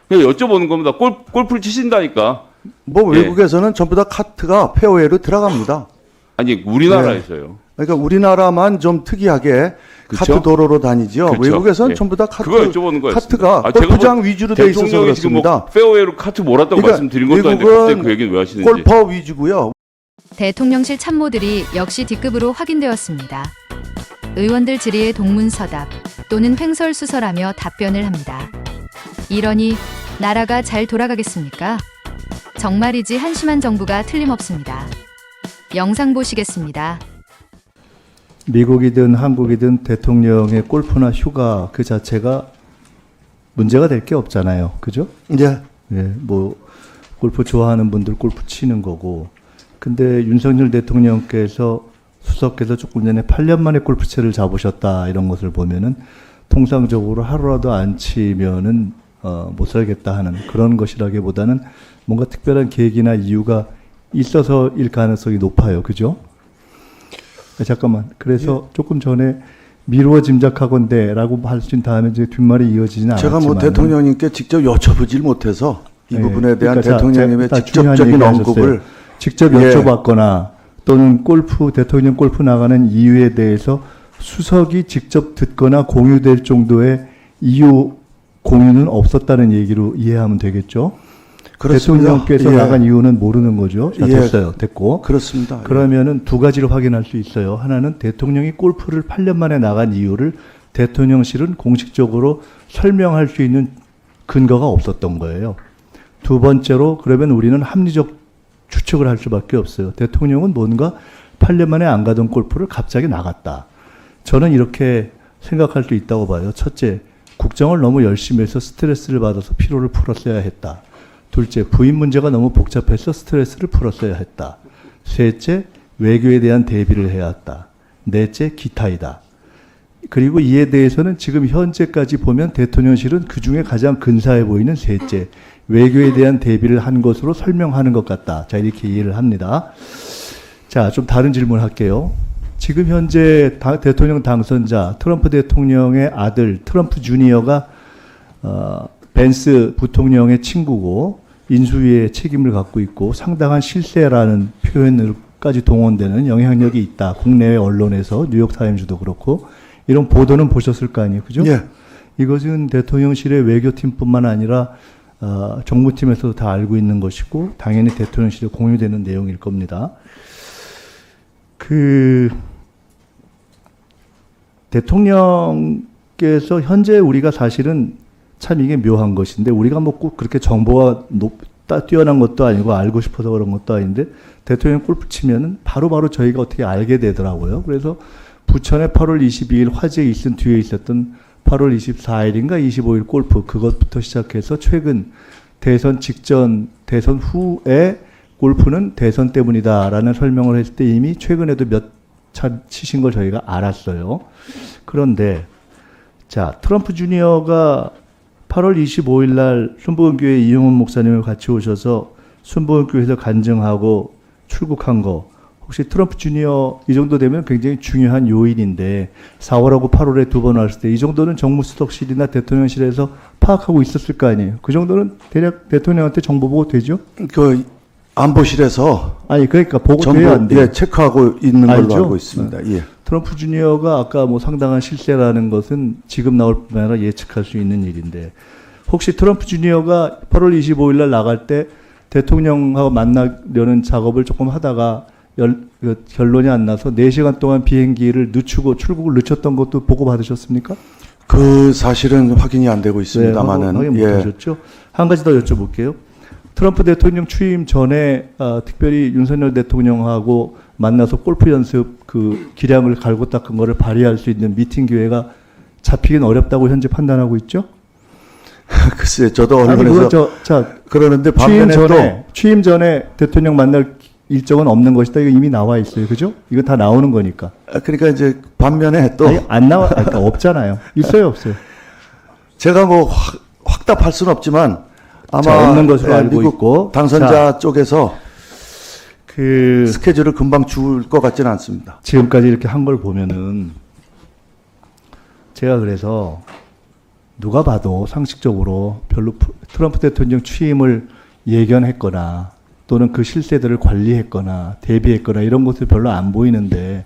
그냥 여쭤보는 겁니다. 골프를 치신다니까. 뭐 예. 외국에서는 전부 다 카트가 페어웨이로 들어갑니다. 아니 우리나라에서요. 그러니까 우리나라만 좀 특이하게 그쵸? 카트 도로로 다니죠. 그쵸? 외국에서는 예. 전부 다 카트, 그거 여쭤보는 거였습니다. 카트가 아, 제가 골프장 뭐 위주로 돼 있어서 대통령이 지금 그렇습니다. 뭐 페어웨이로 카트 몰았다고 그러니까 말씀드린 것도 아닌데 미국은 갑자기 그 얘기는 왜 하시는지. 골퍼 위주고요. 대통령실 참모들이 역시 D급으로 확인되었습니다. 의원들 질의에 동문서답 또는 횡설수설하며 답변을 합니다. 이러니 나라가 잘 돌아가겠습니까? 정말이지 한심한 정부가 틀림없습니다. 영상 보시겠습니다. 미국이든 한국이든 대통령의 골프나 휴가 그 자체가 문제가 될 게 없잖아요. 그죠? 이제 예, 뭐 골프 좋아하는 분들 골프 치는 거고. 근데 윤석열 대통령께서 수석께서 조금 전에 8년 만에 골프채를 잡으셨다 이런 것을 보면은 통상적으로 하루라도 안 치면은 못 살겠다 하는 그런 것이라기보다는 뭔가 특별한 계기나 이유가 있어서일 가능성이 높아요. 그죠? 잠깐만. 그래서 조금 전에 미루어 짐작하건대라고 하신 다음에 이제 뒷말이 이어지진 않았지만 제가 뭐 대통령님께 직접 여쭤보질 못해서 이 예, 부분에 대한 그러니까 대통령님의 자, 중요한 직접적인 얘기 언급을 하셨어요. 직접 예. 여쭤봤거나 또는 대통령 골프 나가는 이유에 대해서 수석이 직접 듣거나 공유될 정도의 이유 공유는 없었다는 얘기로 이해하면 되겠죠? 그렇습니다. 대통령께서 예. 나간 이유는 모르는 거죠. 자, 예. 됐어요. 됐고. 그렇습니다. 그러면은 두 가지로 확인할 수 있어요. 하나는 대통령이 골프를 8년 만에 나간 이유를 대통령실은 공식적으로 설명할 수 있는 근거가 없었던 거예요. 두 번째로 그러면 우리는 합리적 추측을 할 수밖에 없어요. 대통령은 뭔가 8년 만에 안 가던 골프를 갑자기 나갔다. 저는 이렇게 생각할 수 있다고 봐요. 첫째, 국정을 너무 열심히 해서 스트레스를 받아서 피로를 풀었어야 했다. 둘째, 부인 문제가 너무 복잡해서 스트레스를 풀었어야 했다. 셋째, 외교에 대한 대비를 해야 했다. 넷째, 기타이다. 그리고 이에 대해서는 지금 현재까지 보면 대통령실은 그중에 가장 근사해 보이는 셋째, 외교에 대한 대비를 한 것으로 설명하는 것 같다. 자, 이렇게 이해를 합니다. 자, 좀 다른 질문 할게요. 지금 현재 대통령 당선자 트럼프 대통령의 아들 트럼프 주니어가 벤스 부통령의 친구고 인수위의 책임을 갖고 있고 상당한 실세라는 표현을까지 동원되는 영향력이 있다. 국내외 언론에서 뉴욕타임즈도 그렇고 이런 보도는 보셨을 거 아니에요. 그죠? 예. 이것은 대통령실의 외교팀뿐만 아니라 정무팀에서도 다 알고 있는 것이고 당연히 대통령실에 공유되는 내용일 겁니다. 대통령께서 현재 우리가 사실은 참 이게 묘한 것인데 우리가 뭐 꼭 그렇게 정보가 뛰어난 것도 아니고 알고 싶어서 그런 것도 아닌데 대통령 골프 치면은 바로바로 저희가 어떻게 알게 되더라고요. 그래서 부천의 8월 22일 화재 있은 뒤에 있었던 8월 24일인가 25일 골프 그것부터 시작해서 최근 대선 직전 대선 후에 골프는 대선 때문이다라는 설명을 했을 때 이미 최근에도 몇 차 치신 걸 저희가 알았어요. 그런데 자 트럼프 주니어가 8월 25일 날 순복음교회 이용훈 목사님을 같이 오셔서 순복음교회에서 간증하고 출국한 거 혹시 트럼프 주니어 이 정도 되면 굉장히 중요한 요인인데 4월하고 8월에 두 번 왔을 때 이 정도는 정무수석실이나 대통령실에서 파악하고 있었을 거 아니에요. 그 정도는 대략 대통령한테 정보 보고 되죠? 그 안보실에서 아니 그러니까 보고 정보 돼야 안 돼요. 예, 체크하고 있는 걸로 알죠? 알고 있습니다. 예. 트럼프 주니어가 아까 뭐 상당한 실세라는 것은 지금 나올 뿐만 아니라 예측할 수 있는 일인데 혹시 트럼프 주니어가 8월 25일 날 나갈 때 대통령하고 만나려는 작업을 조금 하다가 결론이 안 나서 4시간 동안 비행기를 늦추고 출국을 늦췄던 것도 보고 받으셨습니까? 그 사실은 확인이 안 되고 있습니다만은 확인 예. 못하셨죠? 한 가지 더 여쭤볼게요. 트럼프 대통령 취임 전에 특별히 윤석열 대통령하고 만나서 골프 연습 그 기량을 갈고 닦은 거를 발휘할 수 있는 미팅 기회가 잡히긴 어렵다고 현재 판단하고 있죠? 글쎄 저도 아니 언론에서 그러는데 반면에 취임 전에 대통령 만날 일정은 없는 것이다. 이거 이미 나와 있어요. 그죠? 이거 다 나오는 거니까. 그러니까 이제 반면에 또 아니, 안 나와 그러니까 없잖아요. 있어요, 없어요? 제가 뭐 확답할 수는 없지만 아마 자, 없는 것으로 알고 미국 있고 당선자 자, 쪽에서 스케줄을 금방 줄 것 같지는 않습니다. 지금까지 이렇게 한 걸 보면은 제가 그래서 누가 봐도 상식적으로 별로 트럼프 대통령 취임을 예견했거나 또는 그 실세들을 관리했거나 대비했거나 이런 것들이 별로 안 보이는데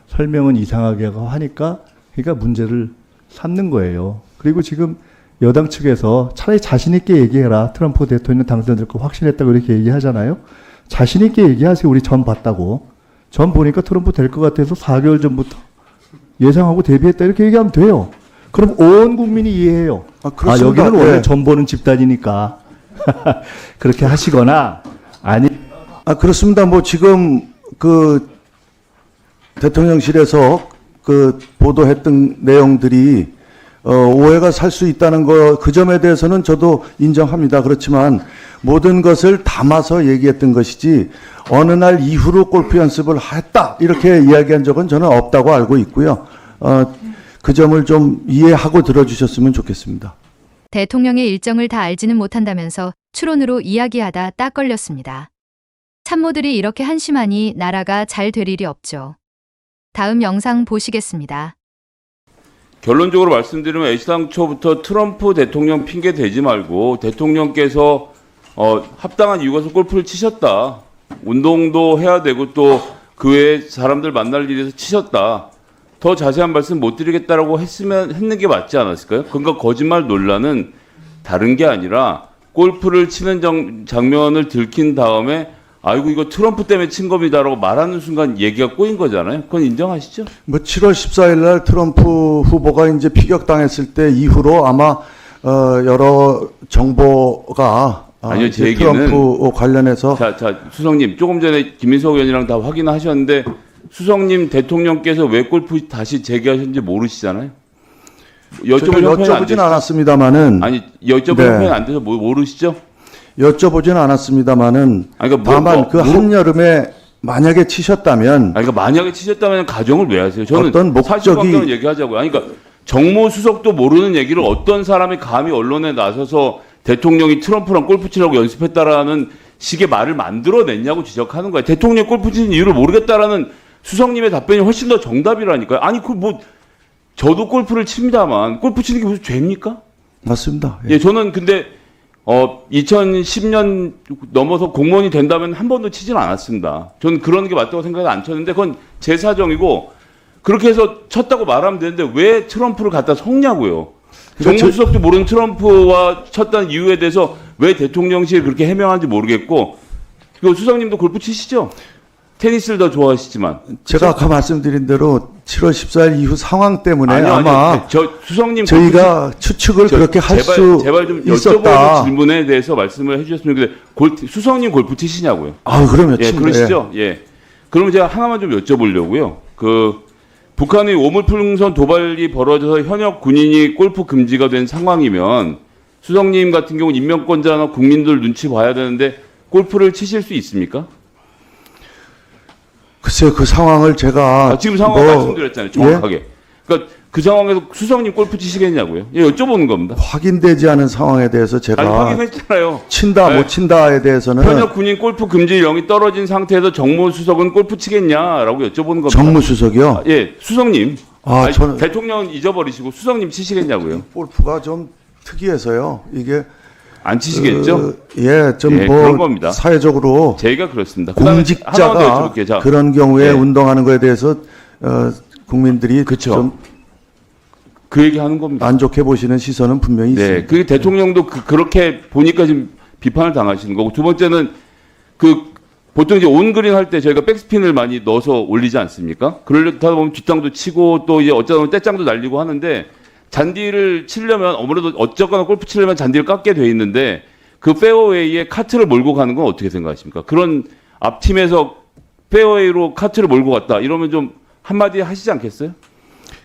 설명은 이상하게 하니까 그러니까 문제를 삼는 거예요. 그리고 지금 여당 측에서 차라리 자신 있게 얘기해라. 트럼프 대통령 당선될 거 확신했다고 이렇게 얘기하잖아요. 자신 있게 얘기하세요. 우리 전 봤다고. 전 보니까 트럼프 될 것 같아서 4개월 전부터 예상하고 대비했다 이렇게 얘기하면 돼요. 그럼 온 국민이 이해해요. 그렇습니다. 여기는 원래 예. 전 보는 집단이니까 그렇게 하시거나 아니 그렇습니다. 뭐 지금 그 대통령실에서 그 보도했던 내용들이 오해가 살 수 있다는 거, 그 점에 대해서는 저도 인정합니다. 그렇지만 모든 것을 담아서 얘기했던 것이지 어느 날 이후로 골프 연습을 했다 이렇게 이야기한 적은 저는 없다고 알고 있고요. 그 점을 좀 이해하고 들어주셨으면 좋겠습니다. 대통령의 일정을 다 알지는 못한다면서 추론으로 이야기하다 딱 걸렸습니다. 참모들이 이렇게 한심하니 나라가 잘 될 일이 없죠. 다음 영상 보시겠습니다. 결론적으로 말씀드리면 애시당초부터 트럼프 대통령 핑계 대지 말고 대통령께서 합당한 이유가 있어서 골프를 치셨다. 운동도 해야 되고 또 그 외에 사람들 만날 일에서 치셨다. 더 자세한 말씀 못 드리겠다라고 했는 게 맞지 않았을까요? 그러니까 거짓말 논란은 다른 게 아니라 골프를 치는 장면을 들킨 다음에 아이고 이거 트럼프 때문에 친 겁니다라고 말하는 순간 얘기가 꼬인 거잖아요. 그건 인정하시죠? 뭐 7월 14일 날 트럼프 후보가 이제 피격당했을 때 이후로 아마 여러 정보가 아니요, 제 이제 얘기는 트럼프 관련해서 자, 수석님 조금 전에 김민석 의원이랑 다 확인하셨는데 수석님 대통령께서 왜 골프 다시 재개하셨는지 모르시잖아요. 여쭤보진 않았습니다만은 아니 여쭤볼 네. 형편이 안 돼서 모르시죠? 여쭤보진 않았습니다만은 아니, 그러니까 다만 그 한여름에 만약에 치셨다면 아니, 그러니까 만약에 치셨다면 가정을 왜 하세요? 저는 어떤 목적이- 사실관계는 얘기하자고요. 아니, 그러니까 정모 수석도 모르는 얘기를 어떤 사람이 감히 언론에 나서서 대통령이 트럼프랑 골프 치라고 연습했다라는 식의 말을 만들어냈냐고 지적하는 거예요. 대통령이 골프 치는 이유를 모르겠다라는 수석님의 답변이 훨씬 더 정답이라니까요. 아니, 저도 골프를 칩니다만 골프 치는 게 무슨 죄입니까? 맞습니다. 예, 저는 근데 2010년 넘어서 공무원이 된다면 한 번도 치진 않았습니다. 저는 그런 게 맞다고 생각을 안 쳤는데 그건 제 사정이고 그렇게 해서 쳤다고 말하면 되는데 왜 트럼프를 갖다 속냐고요. 그러니까 정무수석도 모르는 트럼프와 쳤다는 이유에 대해서 왜 대통령실이 그렇게 해명하는지 모르겠고 그리고 수석님도 골프 치시죠? 테니스를 더 좋아하시지만 제가 아까 말씀드린 대로 7월 14일 이후 상황 때문에 아니요, 아마 저 수석님 저희가 추측을 그렇게 할 수 제발 좀 있었다. 여쭤보는 질문에 대해서 말씀을 해주셨으면 좋겠는데 수석님 골프 치시냐고요? 그러면 예, 그러시죠? 예. 그러면 제가 하나만 좀 여쭤보려고요. 북한의 오물풍선 도발이 벌어져서 현역 군인이 골프 금지가 된 상황이면 수석님 같은 경우는 인명권자나 국민들 눈치 봐야 되는데 골프를 치실 수 있습니까? 글쎄요, 그 상황을 제가 지금 상황 말씀드렸잖아요. 정확하게. 그러니까 그 상황에서 수석님 골프 치시겠냐고요. 예, 여쭤보는 겁니다. 확인되지 않은 상황에 대해서 제가 아니, 확인했잖아요. 친다 네. 못 친다에 대해서는 현역 군인 골프 금지령이 떨어진 상태에서 정무수석은 골프 치겠냐라고 여쭤보는 겁니다. 정무수석이요. 예, 수석님. 아니, 저는 대통령은 잊어버리시고 수석님 치시겠냐고요. 골프가 좀 특이해서요. 이게 안 치시겠죠? 좀 예, 그런 겁니다. 사회적으로 제가 그렇습니다. 그다음에 하나만 더 공직자가 여쭤볼게요. 자, 그런 경우에 예. 운동하는 거에 대해서 국민들이 그쵸. 좀 그 얘기 하는 겁니다. 안 좋게 보시는 시선은 분명히 있습니다. 네, 그 대통령도 그렇게 보니까 지금 비판을 당하시는 거고 두 번째는 보통 이제 온그린 할 때 저희가 백스핀을 많이 넣어서 올리지 않습니까? 그러다 보면 뒷땅도 치고 또 이제 어쩌다 보면 떼짱도 날리고 하는데 잔디를 치려면 아무래도 어쨌거나 골프 치려면 잔디를 깎게 돼 있는데 그 페어웨이에 카트를 몰고 가는 건 어떻게 생각하십니까? 그런 앞팀에서 페어웨이로 카트를 몰고 갔다 이러면 좀 한마디 하시지 않겠어요?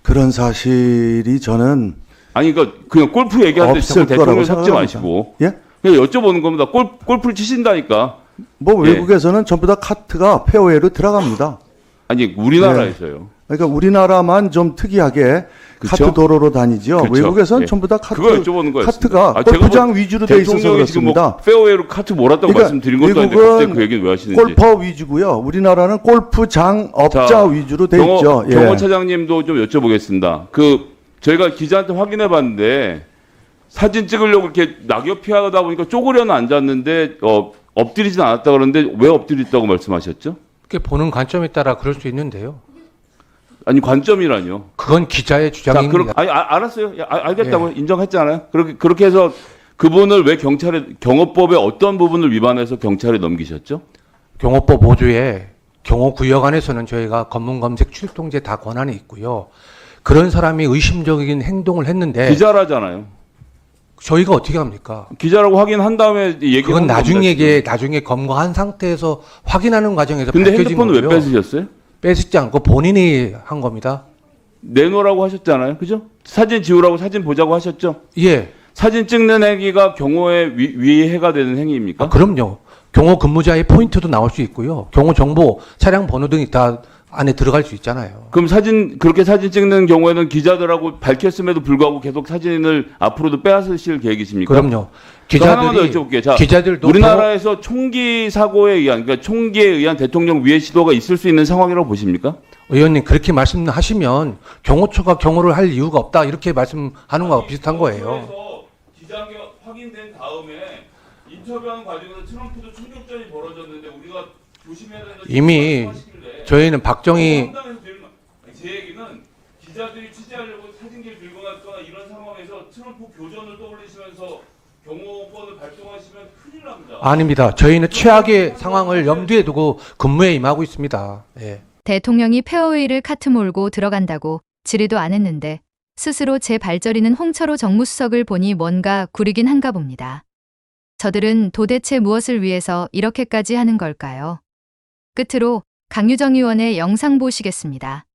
그런 사실이 저는 아니 그냥 골프 얘기하는데 없을 자꾸 대통령 거라고 섞지 생각합니다. 마시고 예? 그냥 여쭤보는 겁니다. 골프를 치신다니까. 뭐 예. 외국에서는 전부 다 카트가 페어웨이로 들어갑니다. 아니 우리나라에서요. 그러니까 우리나라만 좀 특이하게 그쵸? 카트 도로로 다니죠. 그쵸? 외국에서는 예. 전부 다 카트, 그거 여쭤보는 거였습니다. 카트가 아, 제가 골프장 위주로 돼 있어서 대통령이 지금 그렇습니다. 뭐 페어웨이로 카트 몰았다고 그러니까 말씀드린 것도 아닌데 미국은 갑자기 그 얘기는 왜 하시는지. 골퍼 위주고요. 우리나라는 골프장 업자 자, 위주로 돼 있죠. 예. 경호 차장님도 좀 여쭤보겠습니다. 저희가 기자한테 확인해 봤는데 사진 찍으려고 이렇게 낙엽 피하다 보니까 쪼그려는 앉았는데 엎드리진 않았다 그러는데 왜 엎드렸다고 말씀하셨죠? 그게 보는 관점에 따라 그럴 수 있는데요. 아니 관점이라뇨. 그건 기자의 자, 주장입니다. 알았어요. 알겠다고 인정했잖아요. 그렇게 해서 그분을 왜 경호법의 어떤 부분을 위반해서 경찰에 넘기셨죠? 경호법 5조에 경호구역 안에서는 저희가 검문검색 출동제 다 권한이 있고요. 그런 사람이 의심적인 행동을 했는데 기자라잖아요. 저희가 어떻게 합니까? 기자라고 확인한 다음에 얘기. 그건 나중에 검거한 상태에서 확인하는 과정에서 근데 밝혀진 핸드폰 왜 거고요. 뺏으셨어요? 뺏지 않고 본인이 한 겁니다. 내놓으라고 하셨잖아요. 그죠? 사진 지우라고 사진 보자고 하셨죠? 예. 사진 찍는 행위가 경호에 위해가 되는 행위입니까? 그럼요. 경호 근무자의 포인트도 나올 수 있고요. 경호 정보, 차량 번호 등이 다 안에 들어갈 수 있잖아요. 그럼 그렇게 사진 찍는 경우에는 기자들하고 밝혔음에도 불구하고 계속 사진을 앞으로도 빼앗으실 계획이십니까? 그럼요. 하나만 더 여쭤볼게요. 자, 기자들도 우리나라에서 총기 사고에 의한, 그러니까 총기에 의한 대통령 위해 시도가 있을 수 있는 상황이라고 보십니까? 의원님 그렇게 말씀하시면 경호처가 경호를 할 이유가 없다 이렇게 말씀하는 거하고 비슷한 거예요. 기자가 확인된 다음에 인터뷰하는 과정에서 트럼프도 총격전이 벌어졌는데 우리가 조심해야 되는 이미 저희는 박정희 제 얘기는 기자들이 취재하려고 사진기를 들고 갔거나 이런 상황에서 트럼프 교전을 떠올리시면서 경호권을 발동하시면 큰일 납니다. 아닙니다. 저희는 최악의 상황을 염두에 두고 근무에 임하고 있습니다. 예. 대통령이 페어웨이를 카트 몰고 들어간다고 질의도 안 했는데 스스로 제 발저리는 홍철호 정무수석을 보니 뭔가 구리긴 한가 봅니다. 저들은 도대체 무엇을 위해서 이렇게까지 하는 걸까요? 끝으로 강유정 의원의 영상 보시겠습니다.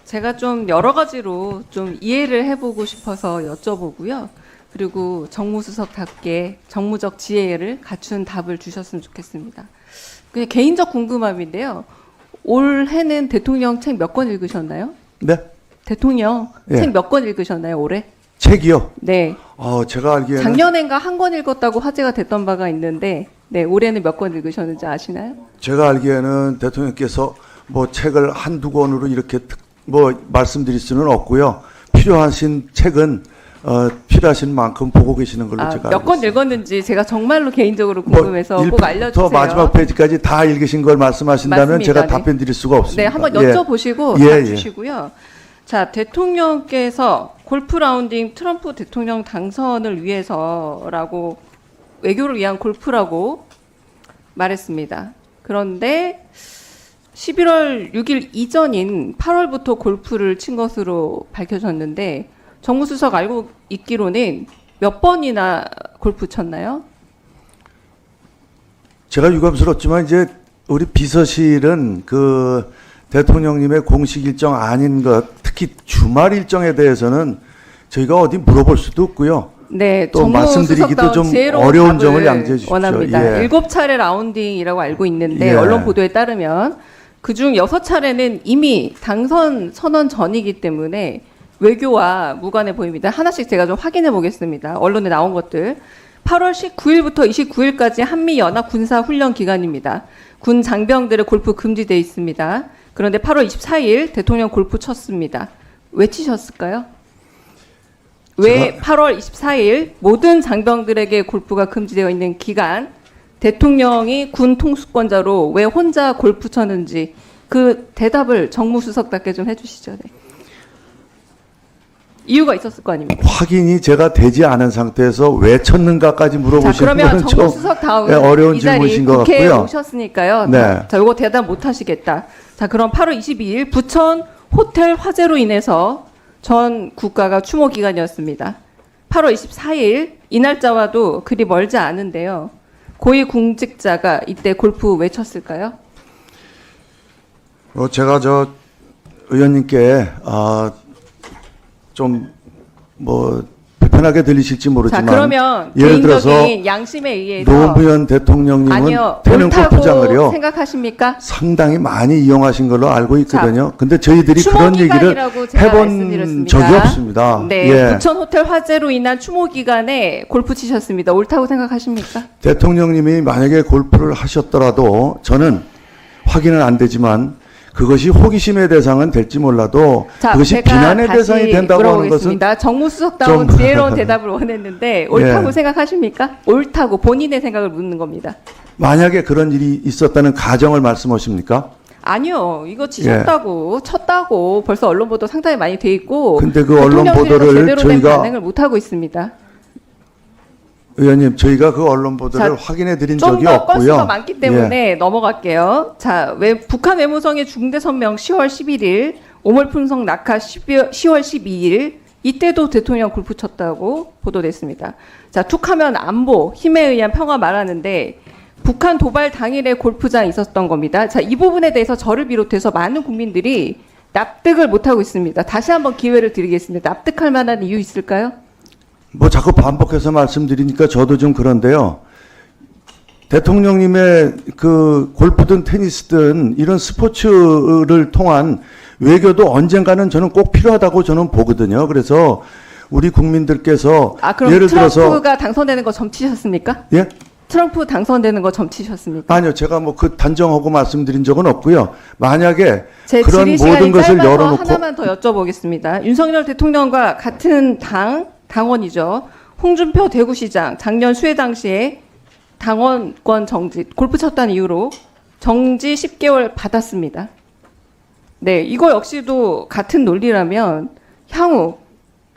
제가 좀 여러 가지로 좀 이해를 해보고 싶어서 여쭤보고요. 그리고 정무수석답게 정무적 지혜를 갖춘 답을 주셨으면 좋겠습니다. 그냥 개인적 궁금함인데요. 올해는 대통령 책 몇 권 읽으셨나요? 네? 대통령 예. 책 몇 권 읽으셨나요, 올해? 책이요. 네. 제가 알기에는 작년엔가 한 권 읽었다고 화제가 됐던 바가 있는데, 네, 올해는 몇 권 읽으셨는지 아시나요? 제가 알기에는 대통령께서 뭐 책을 한두 권으로 이렇게 말씀드릴 수는 없고요. 필요하신 책은 필요하신 만큼 보고 계시는 걸로 제가 몇 권 읽었는지 제가 정말로 개인적으로 궁금해서 꼭 알려주세요. 마지막 페이지까지 다 읽으신 걸 말씀하신다면 맞습니다. 제가 네. 답변 드릴 수가 없습니다. 네, 한번 예. 여쭤보시고 예, 답 예. 주시고요. 자, 대통령께서 골프 라운딩 트럼프 대통령 당선을 위해서라고 외교를 위한 골프라고 말했습니다. 그런데 11월 6일 이전인 8월부터 골프를 친 것으로 밝혀졌는데 정무수석 알고 있기로는 몇 번이나 골프 쳤나요? 제가 유감스럽지만 이제 우리 비서실은 그 대통령님의 공식 일정 아닌 것, 특히 주말 일정에 대해서는 저희가 어디 물어볼 수도 없고요. 네, 또 말씀드리기도 좀 지혜로운 어려운 답을 점을 양지해 주십시오. 원합니다. 예. 7차례 라운딩이라고 알고 있는데 예. 언론 보도에 따르면 그중 6차례는 이미 당선 선언 전이기 때문에 외교와 무관해 보입니다. 하나씩 제가 좀 확인해 보겠습니다. 언론에 나온 것들. 8월 19일부터 29일까지 한미연합 군사훈련 기간입니다. 군 장병들의 골프 금지돼 있습니다. 그런데 8월 24일 대통령 골프 쳤습니다. 왜 치셨을까요? 왜 8월 24일 모든 장병들에게 골프가 금지되어 있는 기간 대통령이 군 통수권자로 왜 혼자 골프 쳤는지 그 대답을 정무수석답게 좀 해주시죠. 네. 이유가 있었을 거 아닙니까? 확인이 제가 되지 않은 상태에서 왜 쳤는가까지 자, 물어보시는 그러면 건 좀 정무수석 다음에 어려운 이 자리 질문이신 것 국회에 같고요. 오셨으니까요. 네. 자, 이거 대답 못 하시겠다. 자, 그럼 8월 22일 부천 호텔 화재로 인해서 전 국가가 추모 기간이었습니다. 8월 24일 이 날짜와도 그리 멀지 않은데요. 고위 공직자가 이때 골프 왜 쳤을까요? 제가 의원님께 좀 불편하게 들리실지 자, 모르지만 그러면 예를 들어서 개인적인 양심에 의해서 노무현 대통령님은 아니요, 태릉 옳다고 골프장을요 생각하십니까? 상당히 많이 이용하신 걸로 알고 있거든요. 근데 저희들이 추모 그런 얘기를 기간이라고 제가 해본 말씀드렸습니다. 적이 없습니다. 네, 예. 부천 호텔 화재로 인한 추모 기간에 골프 치셨습니다. 옳다고 생각하십니까? 대통령님이 만약에 골프를 하셨더라도 저는 확인은 안 되지만 그것이 호기심의 대상은 될지 몰라도 자, 그것이 제가 비난의 다시 대상이 된다고 하는 것은 물어보겠습니다. 정무수석다운 좀- 지혜로운 대답을 원했는데 옳다고 예. 생각하십니까? 옳다고 본인의 생각을 묻는 겁니다. 만약에 그런 일이 있었다는 가정을 말씀하십니까? 아니요, 이거 지셨다고 쳤다고 벌써 언론 보도 상당히 많이 돼 있고. 근데 그 언론 대통령실도 보도를 제대로 된 저희가- 반응을 못 하고 있습니다. 의원님, 저희가 그 언론 보도를 자, 확인해 드린 좀 적이 더 건수가 없고요. 많기 때문에 넘어갈게요. 자, 북한 외무성의 중대 선명 10월 11일, 오물풍성 낙하 10월 12일 이때도 대통령 골프 쳤다고 보도됐습니다. 자, 툭하면 안보, 힘에 의한 평화 말하는데 북한 도발 당일에 골프장 있었던 겁니다. 자, 이 부분에 대해서 저를 비롯해서 많은 국민들이 납득을 못하고 있습니다. 다시 한번 기회를 드리겠습니다. 납득할 만한 이유 있을까요? 뭐 자꾸 반복해서 말씀드리니까 저도 좀 그런데요. 대통령님의 그 골프든 테니스든 이런 스포츠를 통한 외교도 언젠가는 저는 꼭 필요하다고 저는 보거든요. 그래서 우리 국민들께서 아, 그럼 예를 들어서 트럼프가 당선되는 거 점치셨습니까? 예? 트럼프 당선되는 거 점치셨습니까? 아니요. 제가 뭐 그 단정하고 말씀드린 적은 없고요. 만약에 제 그런 질의 모든 시간이 것을 짧아서 열어놓고 하나만 더 여쭤보겠습니다. 윤석열 대통령과 같은 당원이죠. 홍준표 대구시장 작년 수해 당시에 당원권 정지, 골프 쳤다는 이유로 정지 10개월 받았습니다. 네, 이거 역시도 같은 논리라면 향후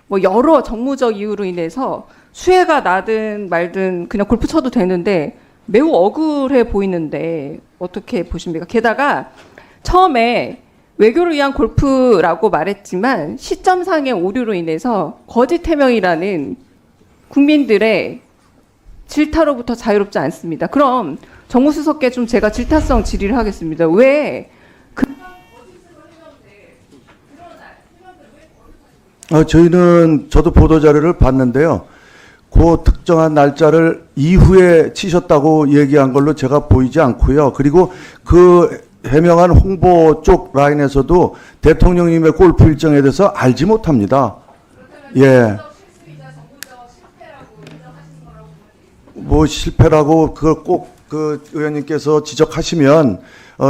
뭐 여러 정무적 이유로 인해서 수해가 나든 말든 그냥 골프 쳐도 되는데 매우 억울해 보이는데 어떻게 보십니까? 게다가 처음에 외교를 위한 골프라고 말했지만 시점상의 오류로 인해서 거짓 해명이라는 국민들의 질타로부터 자유롭지 않습니다. 그럼 정무수석께 좀 제가 질타성 질의를 하겠습니다. 왜 저희는 저도 보도자료를 봤는데요. 그 특정한 날짜를 이후에 치셨다고 얘기한 걸로 제가 보이지 않고요. 그리고 그 해명한 홍보 쪽 라인에서도 대통령님의 골프 일정에 대해서 알지 못합니다. 예. 뭐 실패라고 그걸 꼭 그 의원님께서 지적하시면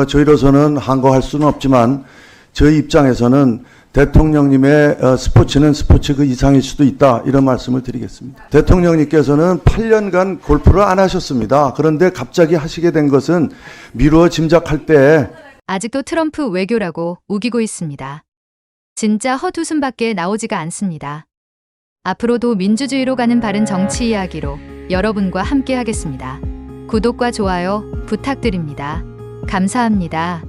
저희로서는 항거할 수는 없지만 저희 입장에서는 대통령님의 스포츠는 스포츠 그 이상일 수도 있다 이런 말씀을 드리겠습니다. 대통령님께서는 8년간 골프를 안 하셨습니다. 그런데 갑자기 하시게 된 것은 미루어 짐작할 때 아직도 트럼프 외교라고 우기고 있습니다. 진짜 헛웃음밖에 나오지가 않습니다. 앞으로도 민주주의로 가는 바른 정치 이야기로 여러분과 함께 하겠습니다. 구독과 좋아요 부탁드립니다. 감사합니다.